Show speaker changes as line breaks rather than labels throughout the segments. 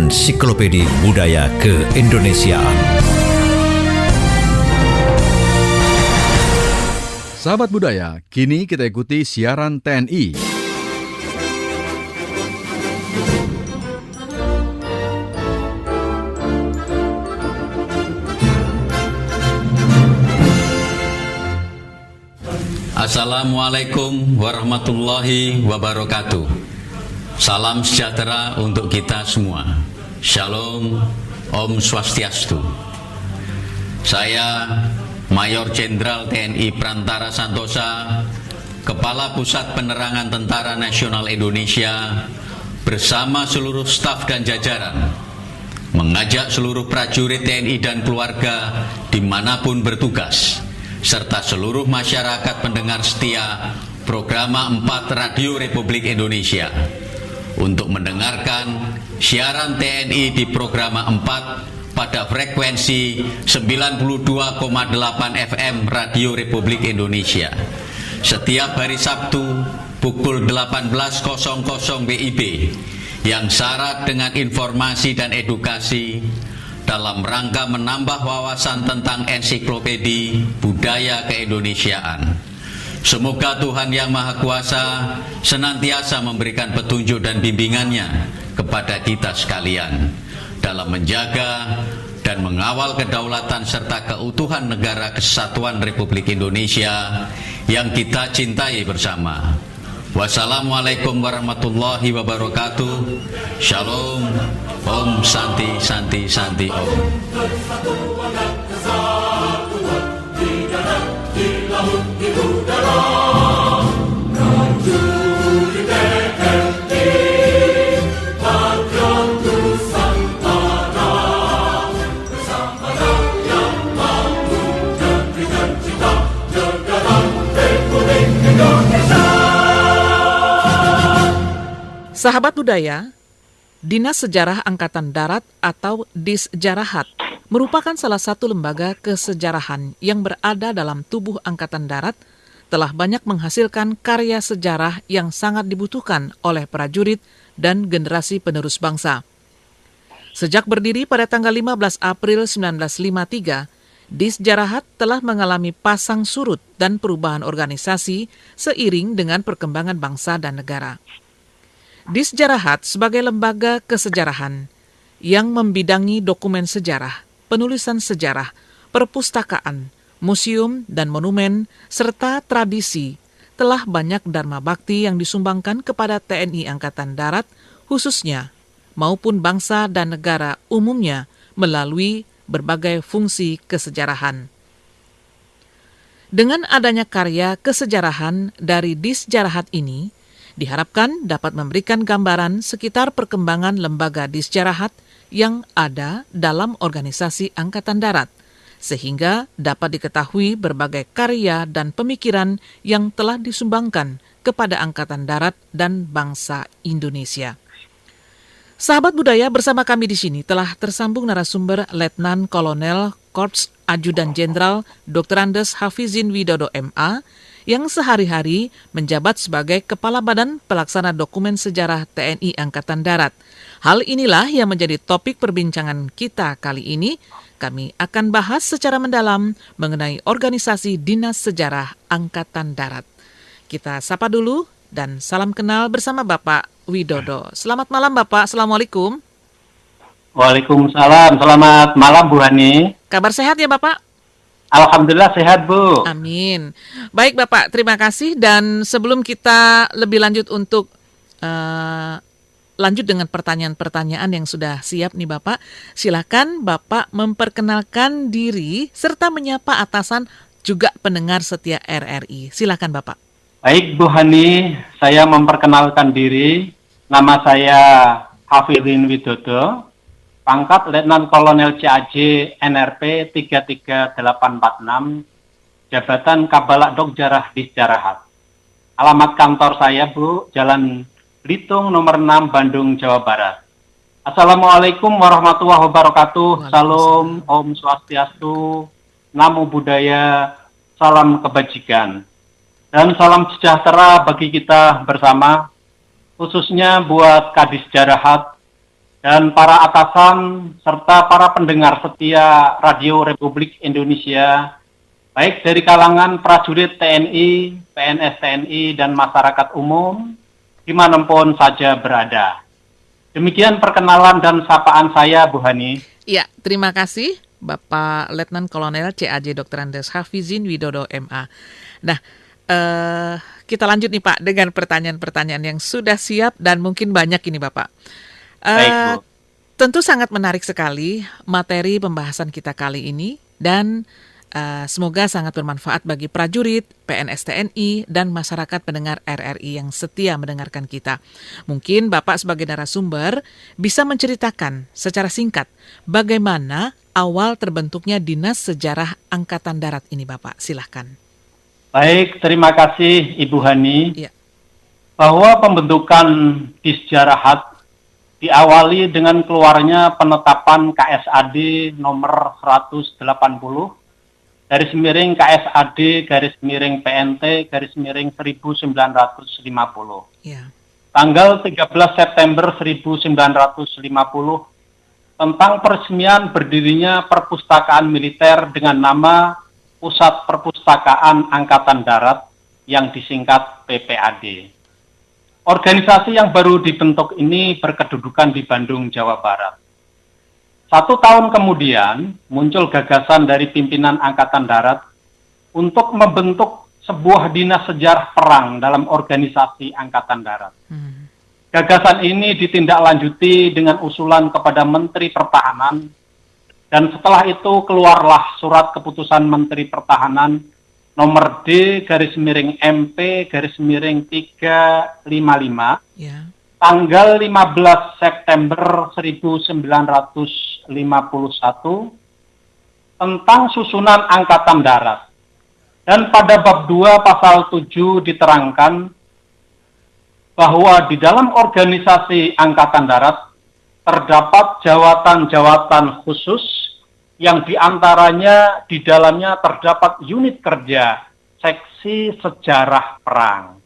Ensiklopedia Budaya Keindonesiaan.
Sahabat budaya, kini kita ikuti siaran TNI.
Assalamualaikum warahmatullahi wabarakatuh. Salam sejahtera untuk kita semua. Shalom, Om Swastiastu. Saya Mayor Jenderal TNI Prantara Santosa, Kepala Pusat Penerangan Tentara Nasional Indonesia, bersama seluruh staf dan jajaran, mengajak seluruh prajurit TNI dan keluarga dimanapun bertugas, serta seluruh masyarakat pendengar setia Programa 4 Radio Republik Indonesia untuk mendengarkan siaran TNI di Programa 4 pada frekuensi 92,8 FM Radio Republik Indonesia setiap hari Sabtu pukul 18.00 WIB yang syarat dengan informasi dan edukasi dalam rangka menambah wawasan tentang ensiklopedia budaya keindonesiaan. Semoga Tuhan Yang Maha Kuasa senantiasa memberikan petunjuk dan bimbingannya kepada kita sekalian dalam menjaga dan mengawal kedaulatan serta keutuhan negara kesatuan Republik Indonesia yang kita cintai bersama. Wassalamualaikum warahmatullahi wabarakatuh. Shalom, Om Santi Santi Santi Om.
Sahabat budaya, Dinas Sejarah Angkatan Darat atau Disjarahat merupakan salah satu lembaga kesejarahan yang berada dalam tubuh Angkatan Darat, telah banyak menghasilkan karya sejarah yang sangat dibutuhkan oleh prajurit dan generasi penerus bangsa. Sejak berdiri pada tanggal 15 April 1953, Disjarahat telah mengalami pasang surut dan perubahan organisasi seiring dengan perkembangan bangsa dan negara. Disjarahat sebagai lembaga kesejarahan yang membidangi dokumen sejarah, penulisan sejarah, perpustakaan, museum dan monumen, serta tradisi, telah banyak dharma bakti yang disumbangkan kepada TNI Angkatan Darat khususnya, maupun bangsa dan negara umumnya melalui berbagai fungsi kesejarahan. Dengan adanya karya kesejarahan dari Disjarahat ini, diharapkan dapat memberikan gambaran sekitar perkembangan lembaga Disjarahat yang ada dalam organisasi Angkatan Darat, sehingga dapat diketahui berbagai karya dan pemikiran yang telah disumbangkan kepada Angkatan Darat dan bangsa Indonesia. Sahabat budaya, bersama kami di sini telah tersambung narasumber Letnan Kolonel Korps Ajudan Jenderal Dr. Andes Hafizin Widodo MA, yang sehari-hari menjabat sebagai Kepala Badan Pelaksana Dokumen Sejarah TNI Angkatan Darat. Hal inilah yang menjadi topik perbincangan kita kali ini. Kami akan bahas secara mendalam mengenai organisasi Dinas Sejarah Angkatan Darat. Kita sapa dulu dan salam kenal bersama Bapak Widodo. Selamat malam Bapak, Assalamualaikum.
Waalaikumsalam, selamat malam Bu Hani.
Kabar sehat ya Bapak?
Alhamdulillah sehat Bu.
Amin. Baik Bapak, terima kasih. Dan sebelum kita lebih lanjut untuk lanjut dengan pertanyaan-pertanyaan yang sudah siap nih Bapak, silakan Bapak memperkenalkan diri serta menyapa atasan juga pendengar setia RRI. Silakan Bapak.
Baik Bu Hani, saya memperkenalkan diri. Nama saya Hafizin Widodo. Pangkat Letnan Kolonel CAJ NRP 33846, Jabatan Kabalak Dokjarah Disjarahat. Alamat kantor saya Bu, Jalan Belitung nomor 6 Bandung, Jawa Barat. Assalamualaikum warahmatullahi wabarakatuh. Salam, Om Swastiastu, Namo Buddhaya, salam kebajikan. Dan salam sejahtera bagi kita bersama, khususnya buat Kadisjarahat dan para atasan serta para pendengar setia Radio Republik Indonesia, baik dari kalangan prajurit TNI, PNS TNI, dan masyarakat umum, dimanapun saja berada. Demikian perkenalan dan sapaan saya, Bu Hani.
Ya, terima kasih Bapak Letnan Kolonel CAJ Dr. Andes Hafizin Widodo MA. Nah, kita lanjut nih Pak dengan pertanyaan-pertanyaan yang sudah siap dan mungkin banyak ini Bapak.
Baik, Bu.
Tentu sangat menarik sekali materi pembahasan kita kali ini dan semoga sangat bermanfaat bagi prajurit, PNS TNI, dan masyarakat pendengar RRI yang setia mendengarkan kita. Mungkin Bapak sebagai narasumber bisa menceritakan secara singkat bagaimana awal terbentuknya Dinas Sejarah Angkatan Darat ini Bapak. Silahkan.
Baik, terima kasih Ibu Hani.
Ya.
Bahwa pembentukan Disjarahat diawali dengan keluarnya penetapan KSAD nomor 180 garis miring KSAD garis miring PNT garis miring 1950
Ya.
tanggal 13 September 1950 tentang peresmian berdirinya perpustakaan militer dengan nama Pusat Perpustakaan Angkatan Darat yang disingkat PPAD. Organisasi yang baru dibentuk ini berkedudukan di Bandung, Jawa Barat. 1 tahun kemudian, muncul gagasan dari pimpinan Angkatan Darat untuk membentuk sebuah dinas sejarah perang dalam organisasi Angkatan Darat. Gagasan ini ditindaklanjuti dengan usulan kepada Menteri Pertahanan, dan setelah itu keluarlah surat keputusan Menteri Pertahanan nomor D garis miring MP garis miring 355
Ya.
tanggal 15 September 1951 tentang susunan Angkatan Darat. Dan pada bab 2 pasal 7 diterangkan bahwa di dalam organisasi Angkatan Darat terdapat jawatan-jawatan khusus yang diantaranya di dalamnya terdapat unit kerja seksi sejarah perang.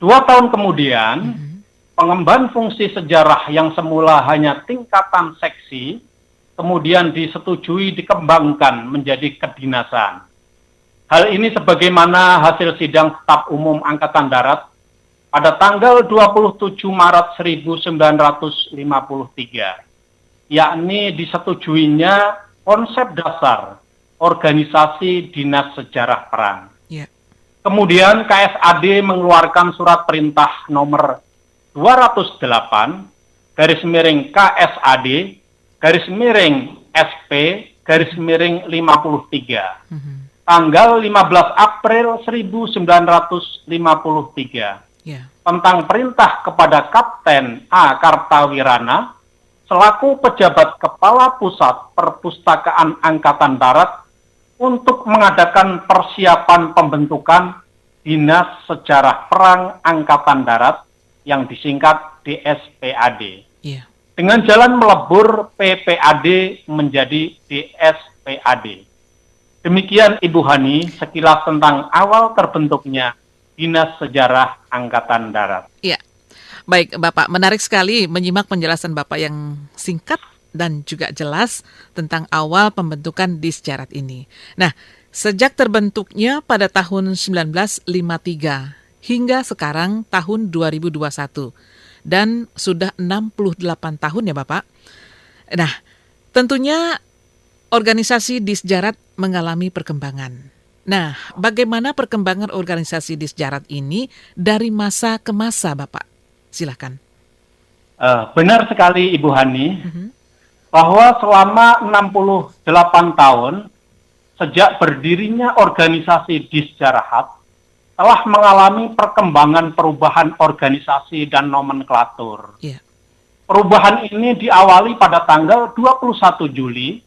2 tahun kemudian, pengemban fungsi sejarah yang semula hanya tingkatan seksi, kemudian disetujui dikembangkan menjadi kedinasan. Hal ini sebagaimana hasil sidang staf umum Angkatan Darat pada tanggal 27 Maret 1953, yakni disetujuinya konsep dasar organisasi Dinas Sejarah Perang.
Ya.
Kemudian KSAD mengeluarkan surat perintah nomor 208 garis miring KSAD garis miring SP garis miring 53 tanggal 15 April 1953
Ya.
tentang perintah kepada Kapten A. Kartawirana selaku pejabat Kepala Pusat Perpustakaan Angkatan Darat untuk mengadakan persiapan pembentukan Dinas Sejarah Perang Angkatan Darat yang disingkat DSPAD.
Ya.
Dengan jalan melebur PPAD menjadi DSPAD. Demikian Ibu Hani sekilas tentang awal terbentuknya Dinas Sejarah Angkatan Darat.
Ya. Baik, Bapak, menarik sekali menyimak penjelasan Bapak yang singkat dan juga jelas tentang awal pembentukan Disjarat ini. Nah, sejak terbentuknya pada tahun 1953 hingga sekarang tahun 2021 dan sudah 68 tahun ya Bapak. Nah, tentunya organisasi Disjarat mengalami perkembangan. Nah, bagaimana perkembangan organisasi Disjarat ini dari masa ke masa, Bapak? Silakan.
Benar sekali Ibu Hani, bahwa selama 68 tahun sejak berdirinya organisasi Disjarahat telah mengalami perkembangan perubahan organisasi dan nomenklatur.
Yeah.
Perubahan ini diawali pada tanggal 21 Juli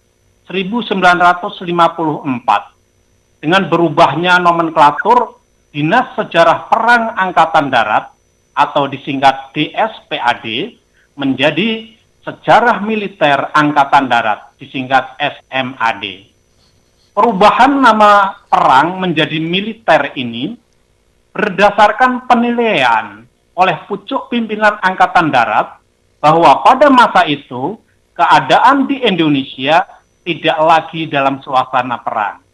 1954 dengan berubahnya nomenklatur Dinas Sejarah Perang Angkatan Darat atau disingkat DSPAD menjadi Sejarah Militer Angkatan Darat disingkat SMAD. Perubahan nama perang menjadi militer ini berdasarkan penilaian oleh pucuk pimpinan Angkatan Darat bahwa pada masa itu keadaan di Indonesia tidak lagi dalam suasana perang.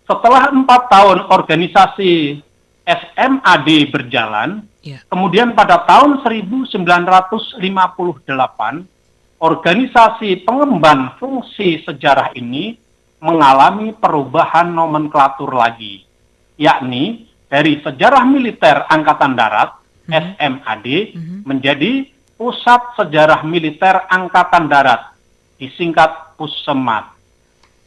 Setelah 4 tahun organisasi SMAD berjalan, kemudian pada tahun 1958, organisasi pengemban fungsi sejarah ini mengalami perubahan nomenklatur lagi, yakni dari Sejarah Militer Angkatan Darat SMAD menjadi Pusat Sejarah Militer Angkatan Darat, disingkat Pussemat.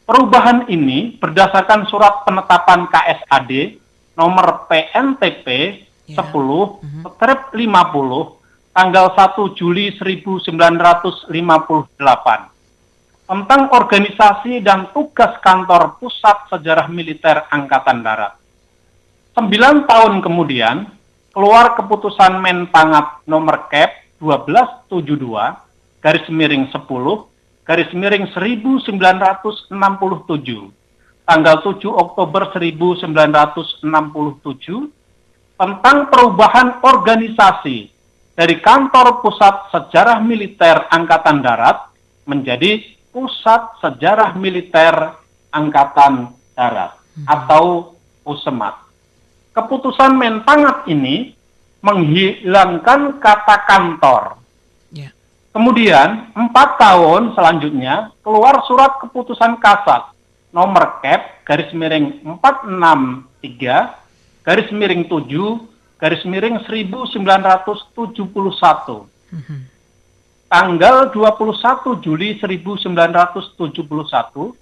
Perubahan ini berdasarkan surat penetapan KSAD nomor PNTP 10/50 tanggal 1 Juli 1958 tentang organisasi dan tugas kantor Pusat Sejarah Militer Angkatan Darat. 9 tahun kemudian, keluar keputusan Menpangat nomor Kep 12/10/1967 tanggal 7 Oktober 1967 tentang perubahan organisasi dari Kantor Pusat Sejarah Militer Angkatan Darat menjadi Pusat Sejarah Militer Angkatan Darat atau Pussemat. Keputusan Menpangat ini menghilangkan kata kantor. Kemudian 4 tahun selanjutnya keluar surat keputusan Kasat nomor Kep /463/7/1971 tanggal 21 Juli 1971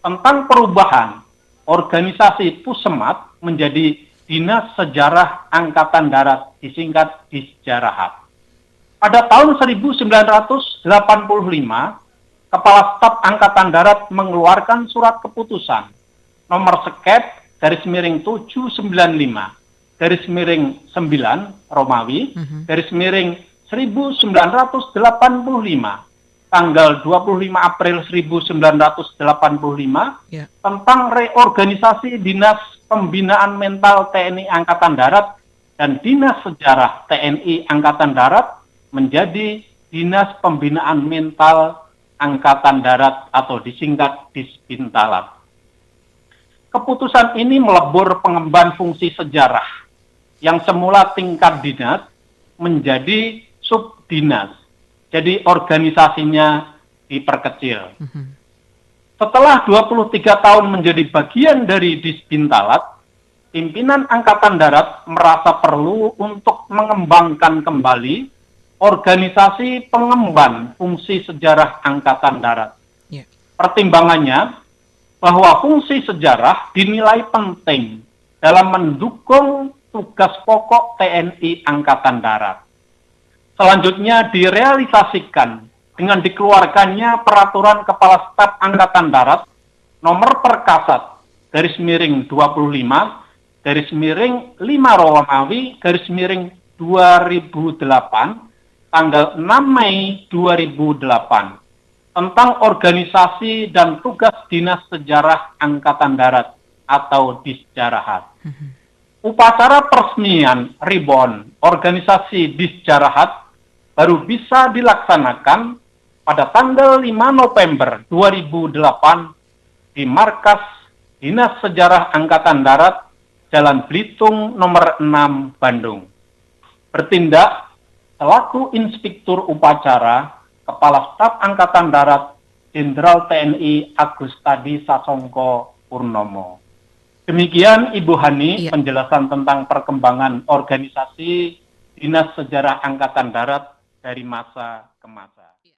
tentang perubahan organisasi Pussemat menjadi Dinas Sejarah Angkatan Darat, disingkat Disjarahat. Pada tahun 1985, Kepala Staf Angkatan Darat mengeluarkan surat keputusan nomor Sekep /795/9 Romawi /1985 tanggal 25 April 1985 tentang reorganisasi Dinas Pembinaan Mental TNI Angkatan Darat dan Dinas Sejarah TNI Angkatan Darat menjadi Dinas Pembinaan Mental Angkatan Darat atau disingkat Dispintalat. Keputusan ini melebur pengemban fungsi sejarah yang semula tingkat dinas menjadi subdinas. Jadi organisasinya diperkecil. Setelah 23 tahun menjadi bagian dari Dispintalat, pimpinan Angkatan Darat merasa perlu untuk mengembangkan kembali organisasi pengemban fungsi sejarah Angkatan Darat. Pertimbangannya bahwa fungsi sejarah dinilai penting dalam mendukung tugas pokok TNI Angkatan Darat. Selanjutnya direalisasikan dengan dikeluarkannya Peraturan Kepala Staf Angkatan Darat nomor Perkasat /25 /5 Romawi /2008 tanggal 6 Mei 2008 tentang organisasi dan tugas Dinas Sejarah Angkatan Darat atau Disjarahat. Upacara peresmian Ribon organisasi Disjarahat baru bisa dilaksanakan pada tanggal 5 November 2008 di Markas Dinas Sejarah Angkatan Darat Jalan Belitung nomor 6 Bandung. Bertindak selaku Inspektur Upacara Kepala Staf Angkatan Darat Jenderal TNI Agustadi Sasongko Purnomo. Demikian Ibu Hani penjelasan tentang perkembangan organisasi Dinas Sejarah Angkatan Darat dari masa ke masa.